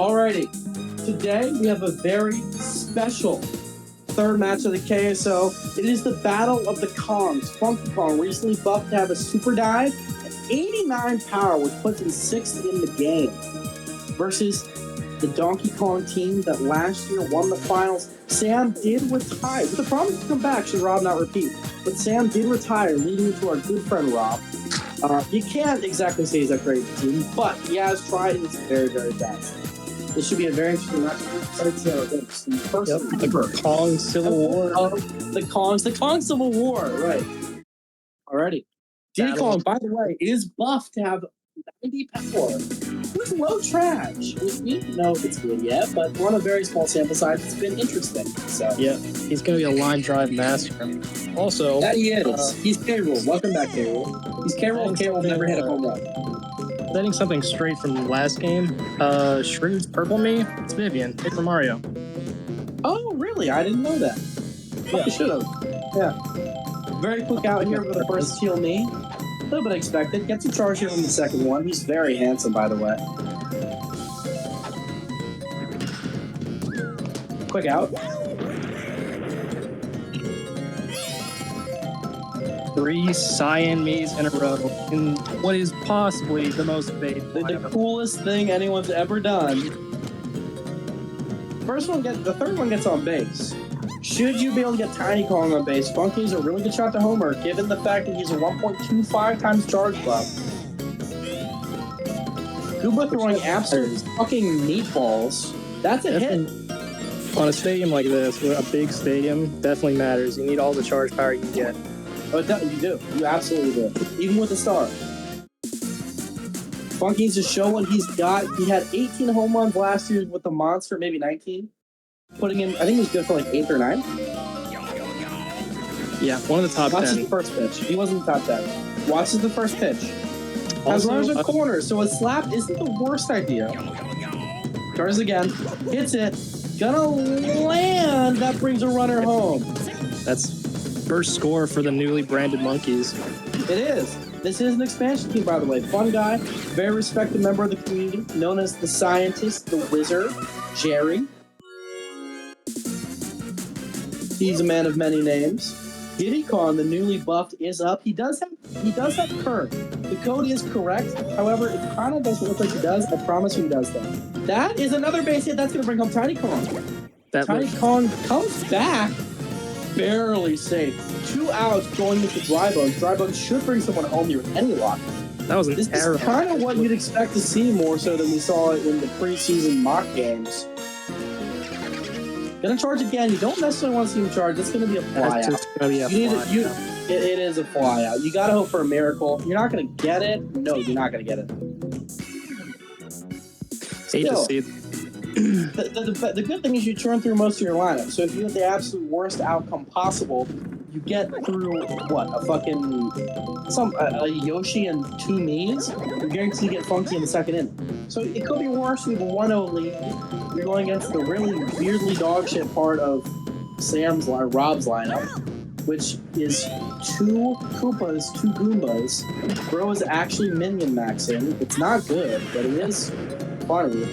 Alrighty, today we have a very special third match of the KSO. It is the Battle of the Kongs. Funky Kong recently buffed to have a super dive and 89 power, which puts him 6th in the game, versus the Donkey Kong team that last year won the finals. Sam did retire, with the promise to come back should Rob not repeat. But Sam did retire, leading to our good friend Rob. You can't exactly say he's a great team, but he has tried his very, very best. This should be a very interesting match. The Kong Civil War. The Kong Civil War, right. Alrighty. Diddy Kong, by the way, is buffed to have 90 power with low trash. We don't know if it's good yet, but we're on a very small sample size. It's been interesting. So yeah, he's going to be a line drive master. Also, that he is. He's K-Rool. Welcome back, K-Rool. He's K-Rool, and K-Rool never hit a home run. Setting something straight from the last game, Shrewd's Purple Me, it's Vivian, Paper Mario. Oh, really? I didn't know that. Yeah. I should have. Yeah. Very quick out here for the first Heal Me. A little bit expected. Gets a charge here from the second one. He's very handsome, by the way. Quick out. 3 Cyan Me's in a row in what is possibly the most bait. The coolest thing anyone's ever done. The third one gets on base. Should you be able to get Tiny Kong on base, Funky's a really good shot to homer, given the fact that he's a 1.25 times charge buff. Goomba throwing absolute fucking meatballs. That's a hit. On a stadium like this, a big stadium, definitely matters. You need all the charge power you can get. Oh, you do. You absolutely do. Even with the star. Funky's to show what he's got. He had 18 home runs last year with the monster, maybe 19. Putting him, I think he was good for like 8th or 9th. Yeah, one of the top 10. Watch the first pitch. He wasn't top 10. Watches the first pitch. Has runners in corners, so a slap isn't the worst idea. Charges again. Hits it. Gonna land. That brings a runner home. That's first score for the newly branded Monkeys. It is. This is an expansion team, by the way. FunGuy, very respected member of the community, known as the scientist, the wizard, Jerry. He's a man of many names. Diddy Kong, the newly buffed, is up. He does have curve. The code is correct. However, it kind of doesn't look like he does. I promise you he does, though. That is another base hit. That's going to bring home Tiny Kong. Tiny Kong comes back. Barely safe. 2 outs going into Dry Bones. Dry Bones should bring someone home here with any luck. That was This is kind of what you'd expect to see more so than we saw in the preseason mock games. Gonna charge again. You don't necessarily want to see him charge. It's gonna be a fly out. It is a fly out. You gotta hope for a miracle. You're not gonna get it. No, you're not gonna get it. Hate to see it. The good thing is you churn through most of your lineup. So if you have the absolute worst outcome possible, you get through what, a fucking a Yoshi and 2 Miis. You're guaranteed to get Funky in the second inning. So it could be worse. We have a 1-0 lead. You're going against the really weirdly dog shit part of Rob's lineup, which is 2 Koopas, 2 Goombas. Bro is actually minion maxing. It's not good, but it is fun.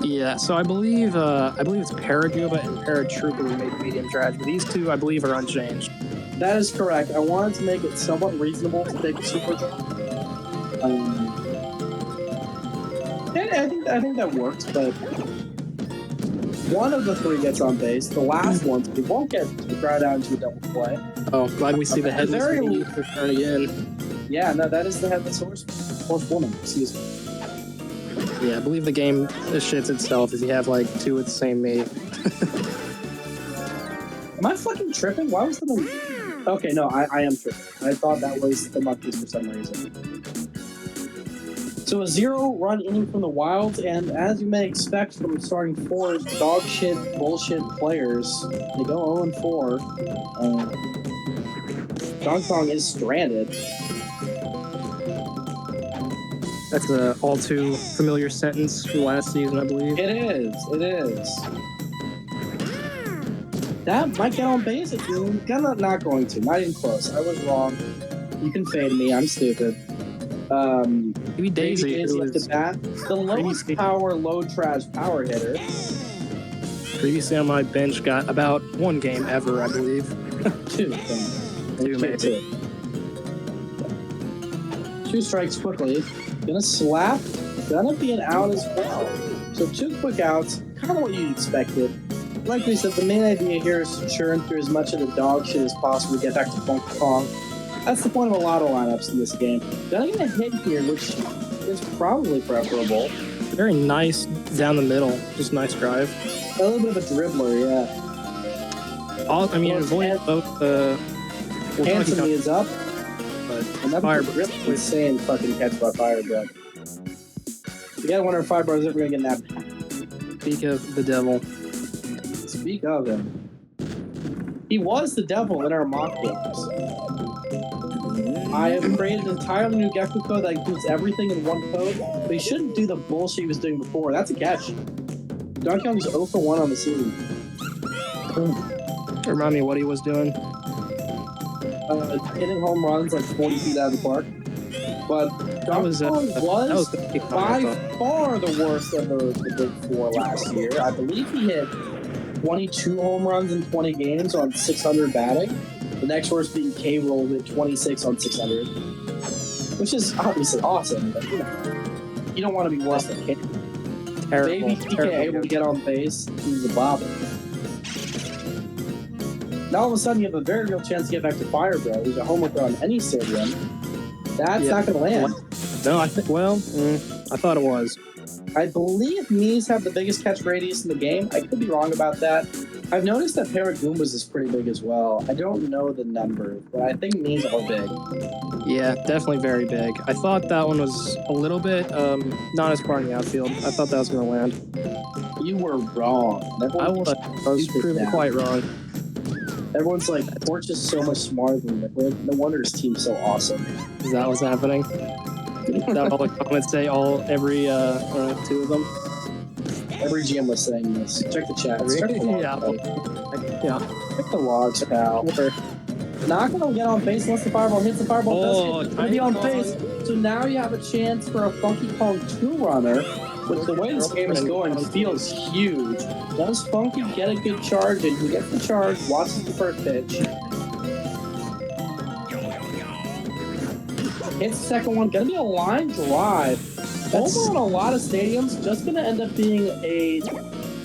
Yeah, so I believe it's Paragooba and Paratrooper who made medium trash, but these 2 I believe are unchanged. That is correct. I wanted to make it somewhat reasonable to take a super draw. I think that works, but one of the 3 gets on base. The last one, we won't get to drive down to a double play. Oh, glad we see the headless return again. Yeah, no, that is the headless horsewoman. Excuse me. Yeah, I believe the game shits itself if you have like 2 with the same mate. Am I fucking tripping? Why was the... Okay, no, I am tripping. I thought that was the Monkeys for some reason. So a 0-run inning from the Wilds, and as you may expect from starting 4 dog shit, bullshit players, they go 0-4. Donkey Kong is stranded. That's an all too familiar sentence from last season, I believe. It is. That might get on base if you're not going to. Not even close. I was wrong. You can fade me. I'm stupid. Maybe Daisy, who off was the bat. The lowest power, low trash power hitter. previously on my bench, got about 1 game ever, I believe. Two, maybe. 2 strikes quickly. Gonna slap. Gonna be an out as well. So 2 quick outs. Kind of what you expected. Like we said, the main idea here is to churn through as much of the dog shit as possible to get back to Funky Kong. That's the point of a lot of lineups in this game. Gonna get a hit here, which is probably preferable. Very nice down the middle. Just nice drive. A little bit of a dribbler, yeah. Avoid both the... Handsomely is up. But another really insane fucking catch by Firebreath. You gotta wonder if Firebreath is ever gonna get napped. Speak of the devil. Speak of him. He was the devil in our mock games. I have created an entirely new Gecko code that includes everything in one code, but he shouldn't do the bullshit he was doing before. That's a catch. Donkey Kong's 0 for 1 on the season. Remind me what he was doing. Hitting home runs like 40 feet out of the park. But Donkey Kong was by far the worst of the Big Four last year. I believe he hit 22 home runs in 20 games on 600 batting. The next worst being K-Rool with 26 on 600. Which is obviously awesome, but you don't want to be worse than K. Maybe PK able to get on base. He's a bobber. Now all of a sudden you have a very real chance to get back to Firebro, who's a homer on any stadium. That's not going to land. No, I thought it was. I believe Mies have the biggest catch radius in the game. I could be wrong about that. I've noticed that Paragoombas is pretty big as well. I don't know the number, but I think Mies are big. Yeah, definitely very big. I thought that one was a little bit not as far in the outfield. I thought that was going to land. You were wrong. I was proven quite wrong. Everyone's like, Torch is so much smarter than me. No wonder his team's so awesome. Is that what's happening? Is that all the comments say? Every 2 of them? Every GM was saying this. Check the chat. Check the logs, Check the logs, pal. Not going to get on base unless the fireball hits. The fireball does hit. Going to be on base. So now you have a chance for a Funky Kong 2-runner, which the way this game is going feels huge. Does Funky get a good charge? And he gets the charge, watches the first pitch. Hits the second one. Going to be a line drive. Over on a lot of stadiums, just going to end up being a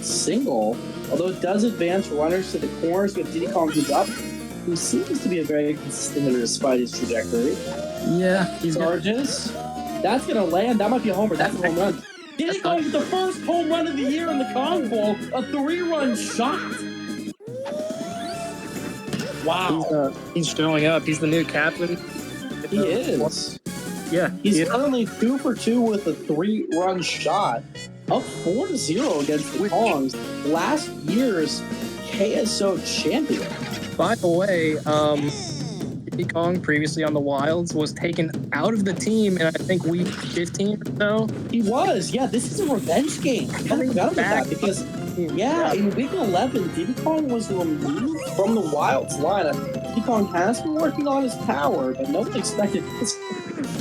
single. Although it does advance runners to the corners with Diddy Kong who's up, who seems to be a very consistent hitter despite his trajectory. Yeah, he charges. That's going to land. That might be a homer. That's a home run. Diddy Kong with the first home run of the year in the Kong Bowl. A 3-run shot. Wow. He's showing up. He's the new captain. He is. Yeah. He's currently 2 for 2 with a 3-run shot. Up 4-0 against the Kongs. Last year's KSO champion. By the way, Diddy Kong, previously on the Wilds, was taken out of the team in, I think, week 15 or so. He was. Yeah, this is a revenge game. I forgot about that because, in week 11, Diddy Kong was removed from the Wilds lineup. Diddy Kong has been working on his power, but nobody expected this.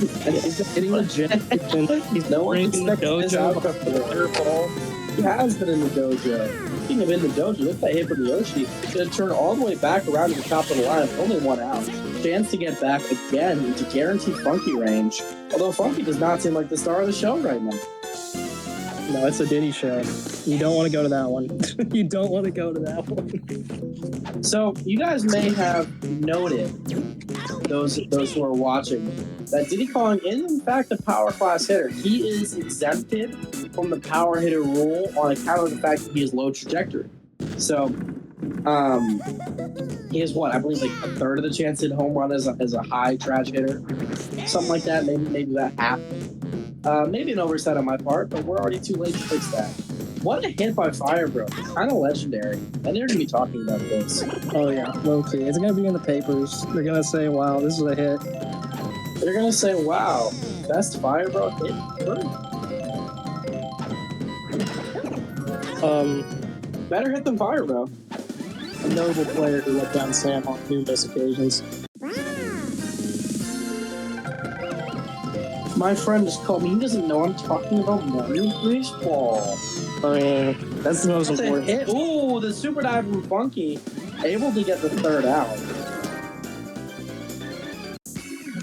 He's getting legit. No one expected this outcome for the waterfall. He has been in the dojo. Speaking of in the dojo, look at that hit from Yoshi. He's going to turn all the way back around to the top of the line. Only 1 out. Chance to get back again into guaranteed Funky range. Although Funky does not seem like the star of the show right now. No, it's a Diddy show. You don't want to go to that one. You don't want to go to that one. So, you guys may have noted, those who are watching, that Diddy Kong is in fact a power class hitter. He is exempted from the power hitter rule on account of the fact that he has low trajectory. So, he has what? I believe like a third of the chance to hit home run as a high trash hitter. Something like that, maybe about half. Maybe an oversight on my part, but we're already too late to fix that. What a hit by Firebro. Kind of legendary. And they're going to be talking about this. Oh yeah, low key. It's going to be in the papers. They're going to say, wow, this is a hit. They're going to say, wow, best Firebro hit ever. Better hit than Firebro. A notable player who let down Sam on numerous occasions. My friend just called me. He doesn't know I'm talking about Mario Baseball. I mean, that's the most That's a important. hit. Ooh, the super dive from Funky, able to get the third out.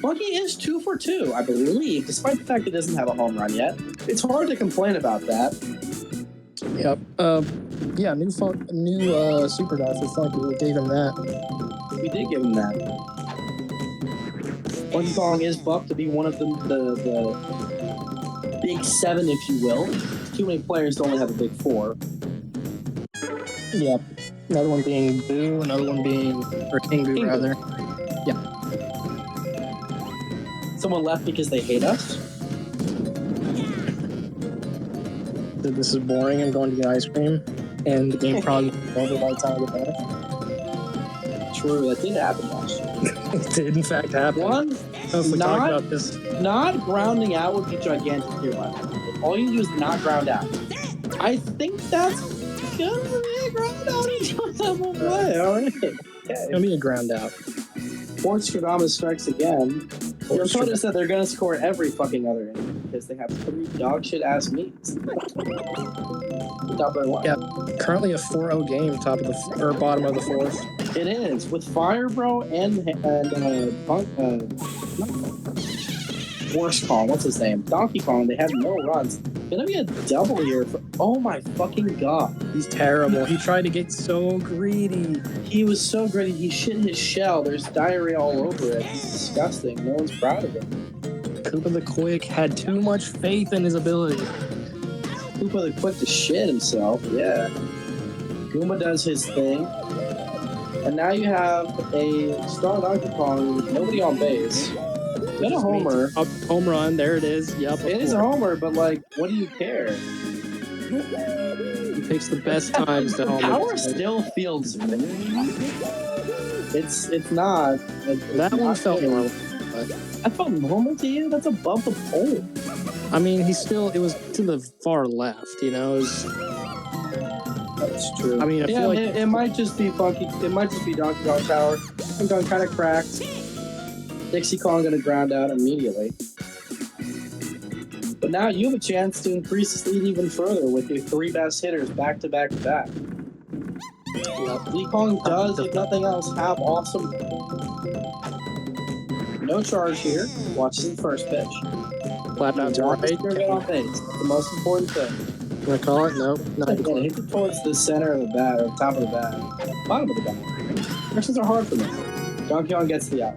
Funky is 2 for 2, I believe, despite the fact he doesn't have a home run yet. It's hard to complain about that. Yep. Yeah, new super dive for Funky. We gave him that. We did give him that. Funky Kong is buffed to be one of the big 7, if you will. Too many players to only have a big 4. Yep. Another one being Boo, another one being, or King Boo, King Boo. rather. Yeah. Someone left because they hate us. This is boring. I'm going to get ice cream, and the game probably over by the time I get back. True, that did happen last year. It did, in fact, happen. One, If we talk about this, not grounding out would be gigantic here, by the way. All you do is not ground out. I think that's gonna be a ground out into a double play. All right. it's gonna be a ground out. Sports Kodama strikes again. Your opponent said they're gonna score every fucking other inning because they have 3 dog shit ass meets. Top of the line. Yeah, currently a 4-0 game, top of the or bottom of the 4th. It is with Fire Bro and Worst Kong. What's his name? Donkey Kong. They had no runs. Gonna be a double here. Oh my fucking god. He's terrible. He tried to get so greedy. He was so greedy. He shit his shell. There's diarrhea all over it. He's disgusting. No one's proud of him. Koopa the Quick had too much faith in his ability. Koopa the Quick to shit himself. Yeah. Goomba does his thing. And now you have a star Donkey Kong with nobody on base. Got a homer. Home run. There it is. Yep. It is a homer, but like, what do you care? He picks the best times to homer. Power still feels. It's not. That one felt normal. I felt normal to you. That's above the pole. I mean, it was to the far left. You know. That's true. I mean, I feel like it might just be Funky. It might just be Donkey Kong Tower. Donkey Kong kind of cracked. Dixie Kong gonna ground out immediately. But now you have a chance to increase this lead even further with your 3 best hitters back to back to back. Dixie Kong does, if nothing else, have awesome. No charge here. Watch the first pitch. Clap out to Get right. on base. That's the most important thing. Wanna call it? No, not Again, hit it towards the center of the bat, or top of the bat, bottom of the bat. Questions are hard for me. Donkey Kong gets the out.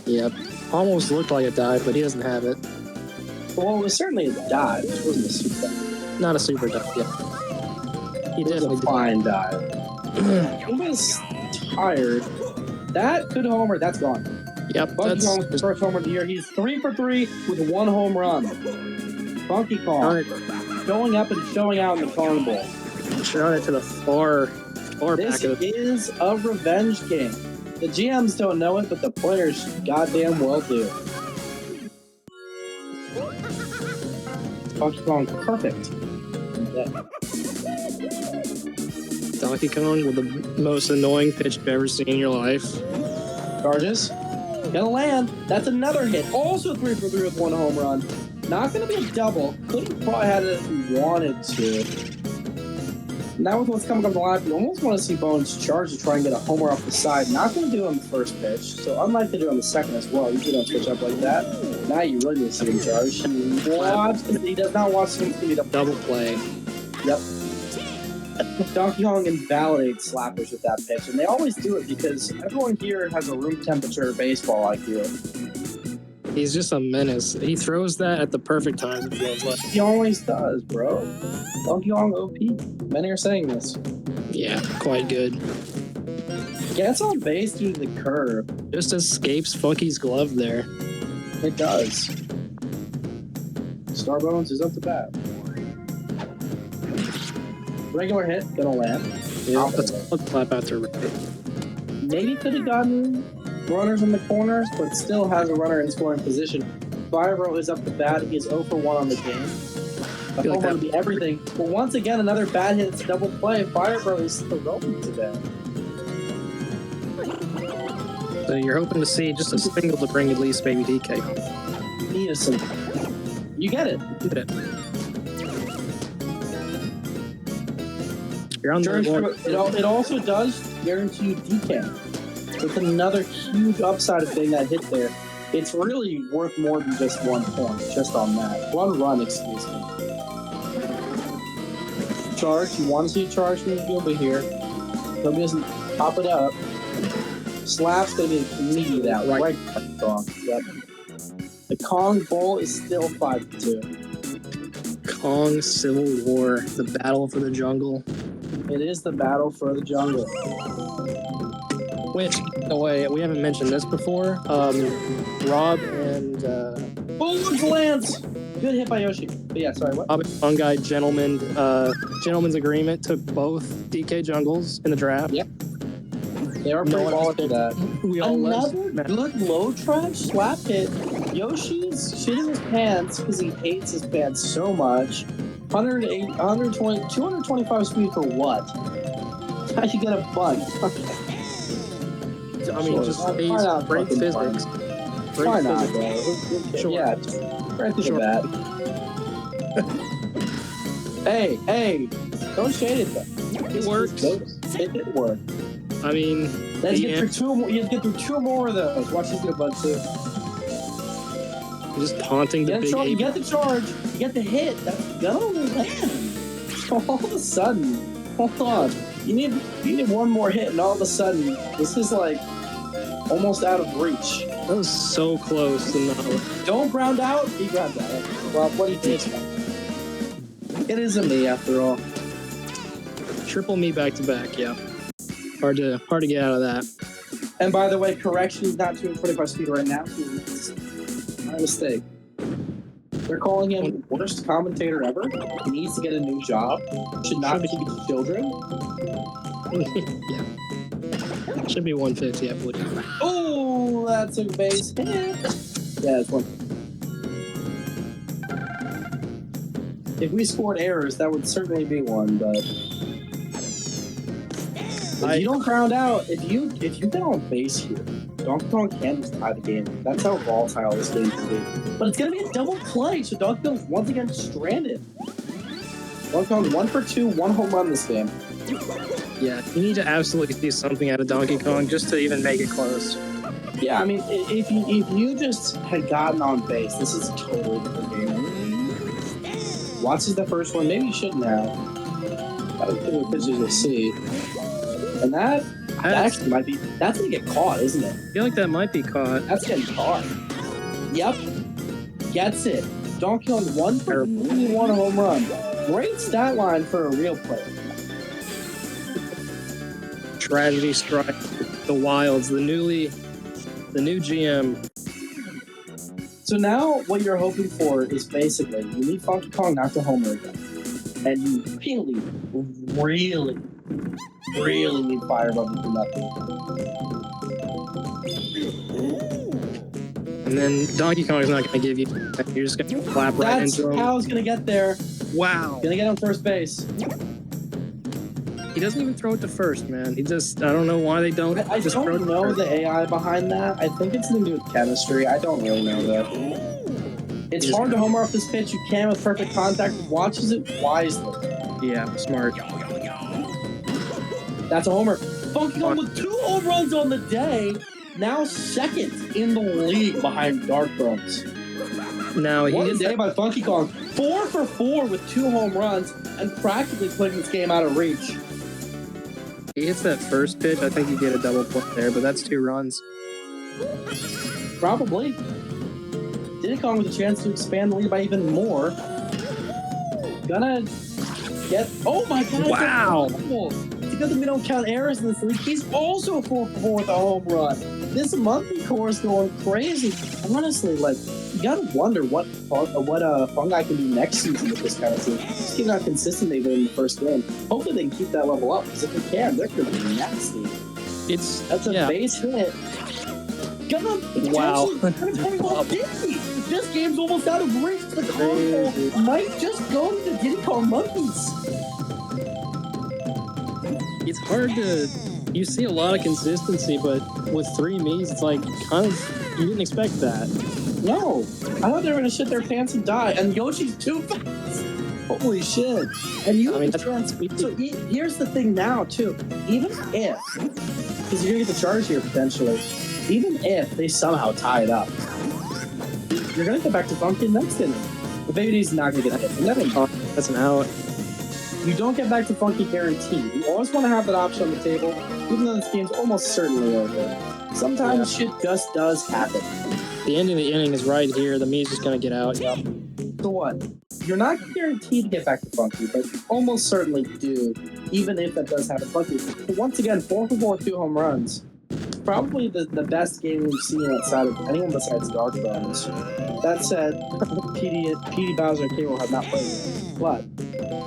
Yep. Almost looked like a dive, but he doesn't have it. Well, it was certainly a dive. It wasn't a super dive. Not a super dive, yeah. He It was definitely a fine dive. He was tired. That could homer. That's gone. Yep, Funky Kong with the first homer of the year. He's 3 for 3 with 1 home run. Funky Kong going up and showing out in the Kong Bowl. Showing it to the far This back of the... is a revenge game. The GMs don't know it, but the players goddamn well do. Donkey Kong, perfect. Donkey Kong with the most annoying pitch you've ever seen in your life. Charges. Gonna land. That's another hit. Also 3 for 3 with 1 home run. Not gonna be a double. Could have probably had it if he wanted to. Now with what's coming up the line, you almost want to see Bones charge to try and get a homer off the side. Not going to do it on the first pitch, so unlike to do it on the second as well. Usually don't switch up like that. Now you really need to see him charge. He does not want to see him double play. Yep. Donkey Kong invalidates slappers with that pitch, and they always do it because everyone here has a room temperature baseball IQ. He's just a menace. He throws that at the perfect time, it feels like. He always does, bro. Donkey Kong OP. Many are saying this. Yeah, quite good. Gets on base due to the curve. Just escapes Funky's glove there. It does. Starbones is up to bat. Regular hit, gonna land. Yeah, let's clap out to right. Maybe could have gotten runners in the corners, but still has a runner in scoring position. Firebro is up to bat. He is 0 for 1 on the game. The home run would be everything. But once again, another bad hit. It's a double play. Firebro is throwing today. So you're hoping to see just a single to bring at least baby DK home. Need a listen. You get it. You get it. You're on It also does guarantee you DK. It's another huge upside of getting that hit there. It's really worth more than just 1 point, just on that. One run, excuse me. Charge, you want to see a charge from over here. Nobody doesn't pop it up. Slap's going to be an immediate out. Right. Yep. The Kong Bowl is still 5-2. Kong Civil War, the battle for the jungle. It is the battle for the jungle. Which, by the way, we haven't mentioned this before. Rob and... Boom, Lance! Good hit by Yoshi. But yeah, sorry, what? Rob and FunGuy gentleman's agreement took both DK jungles in the draft. Yep. They are pretty baller for that. Another good low trash slap hit. Yoshi's shitting his pants because he hates his pants so much. 225 speed for what? How you get a bunt? I mean, just great physics. Why not, bro? Sure. Yeah, right to the bat. Hey, don't shade it though. It worked. It did work. I mean, let's get through 2 more. You have to get through 2 more of those. Watch this get a bunt too. You're just taunting the big You get the charge. You get the hit. That's gonna land. So all of a sudden, hold on. You need 1 more hit, and all of a sudden, this is like almost out of reach. That was so close. Don't ground out. He ground out. Well, what do you think? It is a me after all. Triple me back to back. Yeah. Hard to get out of that. And by the way, correction, he's not 225 speed right now. My mistake. They're calling him worst commentator ever. He needs to get a new job. Should not be teaching children. Yeah. Should be 150, I believe. Oh, that's a base hit. Yeah, it's 1. If we scored errors, that would certainly be one, but if you don't ground out, if you get on base here, Donkey Kong can just tie the game. That's how volatile this game can be. But it's gonna be a double play, so Donkey Kong's once again stranded. Donkey Kong 1 for 2, 1 home run this game. Yeah, you need to absolutely see something out of Donkey Kong just to even make it close. Yeah, I mean, if you just had gotten on base, this is a totally different game. Watts is the first one. Maybe you shouldn't have. That was good pitches to see. And that actually might be... That's going to get caught, isn't it? I feel like that might be caught. That's getting caught. Yep. Gets it. Donkey Kong 1 for 1 home run. Great stat line for a real player. Tragedy struck the Wilds, the new GM. So now what you're hoping for is basically you need Funky Kong not to homer again. And you really need Fireball to do nothing. And then Donkey Kong is not going to give you... You're just going to clap right into him. That's how it's going to get there. Wow. Going to get on first base. He doesn't even throw it to first, man. He just... I don't know why they don't... I just don't know the AI behind that. I think it's something to do with chemistry. I don't really know that. It's hard to homer off this pitch. You can with perfect contact. Watches it wisely. Yeah, smart. That's a homer. Funky Kong with 2 home runs on the day. Now second in the league behind Dark Bones. Now he What a day by Funky Kong. 4 for 4 with 2 home runs and practically putting this game out of reach. He hits that first pitch, I think you get a double play there, but that's 2 runs. Probably. Diddy Kong with a chance to expand the lead by even more. Gonna get... Oh my god! Wow! It's because we don't count errors in this league. He's also 4 for 4 with a home run. This monkey core is going crazy. Honestly, like, you gotta wonder what FunGuy can do next season with this kind of team. Just given how consistent they've been in the first game. Hopefully they can keep that level up, because if they can, they're gonna be nasty. That's a base hit. Wow. This game's almost out of reach. The console might just go to the Diddy Kong Monkeys. It's hard to... You see a lot of consistency, but with 3 me's, it's like, kind of... You didn't expect that. No, I thought they were gonna shit their pants and die, and Yoshi's too fast. Holy shit! And you, I mean, so here's the thing now too. Even if, because you're gonna get the charge here potentially, even if they somehow tie it up, you're gonna get back to Funky next inning. The baby's not gonna get hit. That's an out. You don't get back to Funky guaranteed. You always want to have that option on the table, even though this game's almost certainly over. Sometimes shit just does happen. The end of the inning is right here. The meat's just gonna get out. Yep. So what? You're not guaranteed to get back to Funky, but you almost certainly do, even if that does happen. Funky, but once again, 4 for 4, 2 home runs. Probably the best game we've seen outside of anyone besides Dark Bones. That said, Petey Bowser and K-Rool have not played yet. But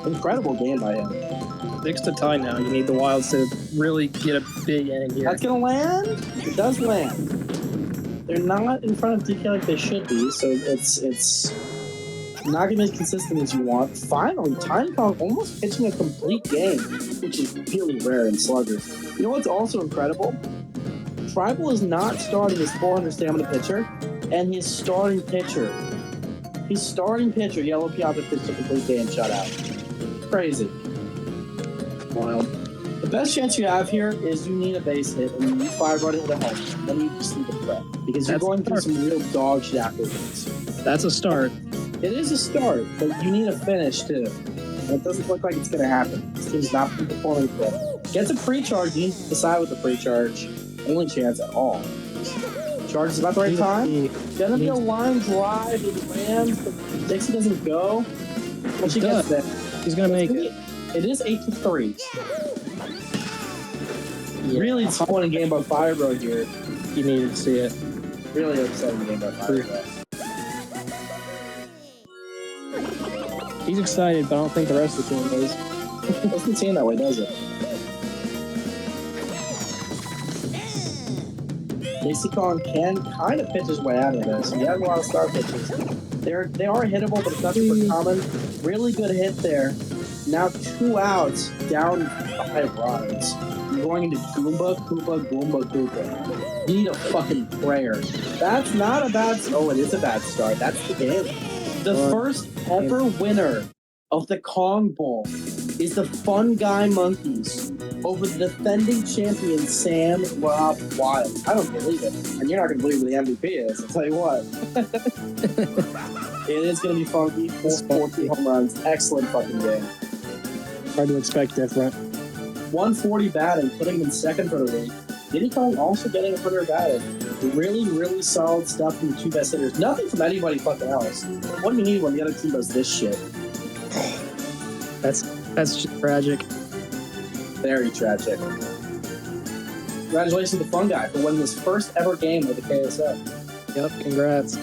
incredible game by him. 6 to tie now. You need the Wilds to really get a big inning here. That's gonna land. It does land. They're not in front of DK like they should be, so it's not gonna be as consistent as you want. Finally, Tiny Kong almost pitching a complete game, which is really rare in Sluggers. You know what's also incredible? Tribal is not starting his 400 stamina pitcher, and his starting pitcher, Yellow Piata, pitched a complete game shutout. Crazy. Wild. The best chance you have here is you need a base hit, and you need 5 running with a home. Then you just need to prep, because you're going through some real dog shit afterwards. That's a start. It is a start, but you need a finish too. And it doesn't look like it's going to happen. This team's not performing well. Gets a pre-charge, you need to decide with the pre-charge. Only chance at all. Charge is about the right time. Gonna be a line drive. It lands, but Dixie doesn't go. Well, she gets there. He's gonna make it. It is 8-3. Yeah. Really disappointing game by Firebro here. You needed to see it. Really upsetting game by Firebro. He's excited, but I don't think the rest of the team is. It doesn't seem that way, does it? JC Kong can kind of pitch his way out of this. He has a lot of star pitches. They are hittable, but it's not super common. Really good hit there. Now 2 outs, down 5 runs. You're going into Goomba. You need a fucking prayer. That's not a bad start. Oh, it is a bad start. That's the game. The first ever winner of the Kong Bowl is the FunGuy Monkeys over the defending champion Sam Rob Wild. I don't believe it. And you're not going to believe who the MVP is. I'll tell you what. It is going to be funky. 14 home runs. Excellent fucking game. Hard to expect different. 140 batting, putting him in second for the week. Diddy Kong also getting 100 batting. Really, really solid stuff from the 2 best hitters. Nothing from anybody fucking else. What do you need when the other team does this shit? That's just tragic. Very tragic. Congratulations to FunGuy for winning his first ever game with the KSO. Yep, congrats.